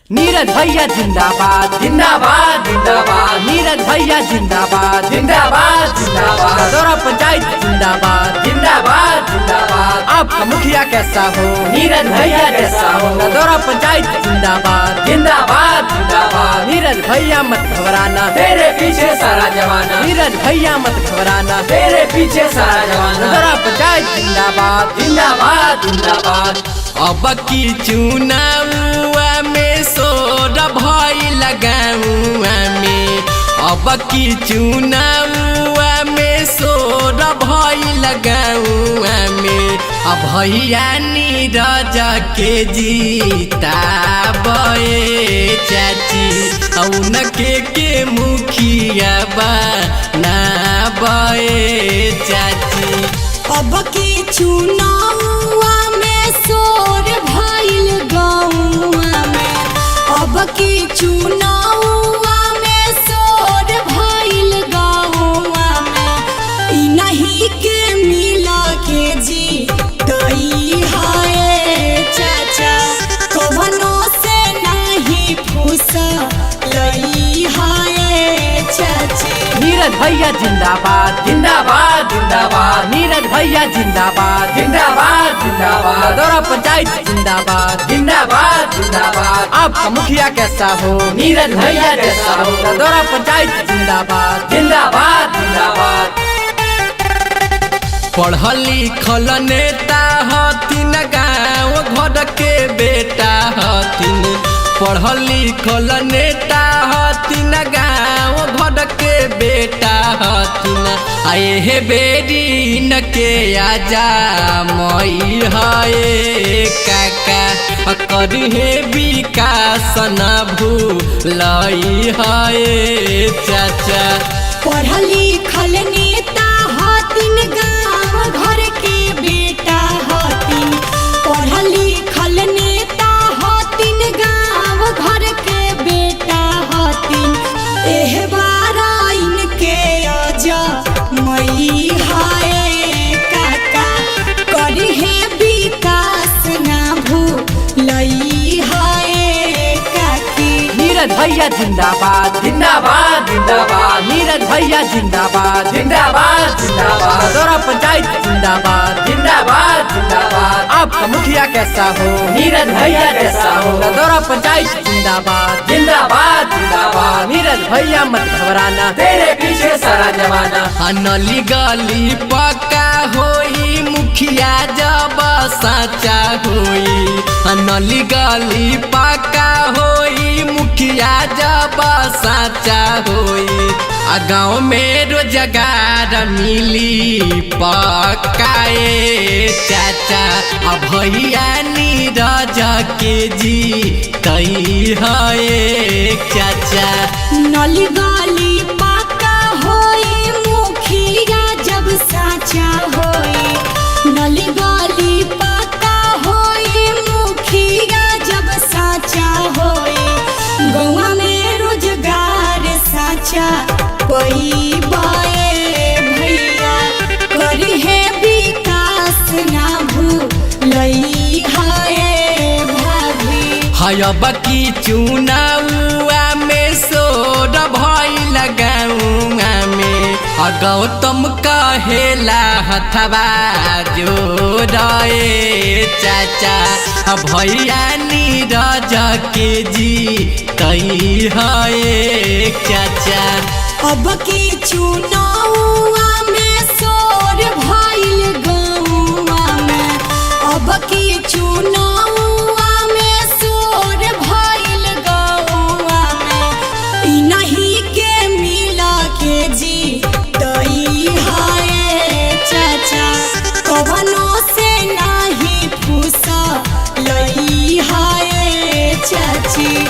नीरज भैया जिंदाबाद जिंदाबाद जिंदाबाद। नीरज भैया जिंदाबाद जिंदाबाद जिंदाबाद। दौरा पंचायत जिंदाबाद जिंदाबाद जिंदाबाद। आपका मुखिया कैसा हो नीरज भैया जैसा हो। दौरा पंचायत जिंदाबाद जिंदाबाद जिंदाबाद। नीरज भैया मत घबराना तेरे पीछे सारा जमाना। नीरज भैया मत घबराना तेरे पीछे सारा जमाना। दौरा पंचायत जिंदाबाद जिंदाबाद जिंदाबाद। अब की चुनावा में सोर भई लगाऊआ में। अब की चुनावा में सोर भई लगाऊआ में। अब भैया नीरज के जीता बे चाची उनके मुखिया बना बे चाची। अब की चुनावा में सोर भइल गौआ में। अब की चुनावा में सोर भइल गौआ में। ई नहीं के मिला के जी दई है चाचा कवनो से नहीं फूसा लई है चाची। नीरज भैया जिंदाबाद जिंदाबाद जिंदाबाद। नीरज भैया जिंदाबाद जिंदाबाद जिंदाबाद। दौरा पंचायत जिंदाबाद जिंदाबाद जिंदाबाद। आपका मुखिया कैसा हो नीरज भैया जैसा हो। दौरा पंचायत जिंदाबाद जिंदाबाद जिंदाबाद। पढ़ल लिखल नेता हथिन गाँव घर के बेटा हथिन। पढ़ल लिखल नेता हथिन गाँव घर के बेटा हथिन। आए हे बेरी न के आजा मई है काका करी हे विकास न भूलई है चाचा। पढ़ल लिखल नेता हथिन गाँव घर के बेटा हथिन। पढ़ल लिखल नेता हथिन गाँव घर के बेटा हथिन। एह बारा इनके आजा मई हाय काका करी है विकास ना भूलई हाय काकी। नीरज भैया जिंदाबाद जिंदाबाद जिंदाबाद। नीरज भैया जिंदाबाद जिंदाबाद जिंदाबाद। दौरा पंचायत जिंदाबाद जिंदाबाद जिंदाबाद। आपका मुखिया कैसा हो नीरज भैया जैसा हो। दौरा पंचायत जिंदाबाद जिंदाबाद जिंदाबाद। नीरज भैया मत घबराना तेरे पीछे सारा जमाना। नली गली पक्का होई मुखिया जब साचा होई। नली गली पक्का होई मुखिया जब साचा होई। गाँव में रोजगार मिली पक्काए चाचा भैया नीरज के जी तई है चाचा। नली गली पक्का होई मुखिया जब साचा होई। नली गली पक्का होई मुखिया जब साचा होई। गौवा में रोजगार साचा कोई बाए भैया करी है विकास ना भूलई है भाभी। अब की चुनावा में सोर भई लगाऊआ में। गौतम कहेला हथवा जोड़े चाचा भैया नीरज के जी तई है चाचा। अब की चुनावा में सोर भइल गौआ में। अब की चुनावा में सोर भइल गौआ में। ई नहीं के मिला के जी दई है चाचा कवनो से नहीं फूसा लई है चाची।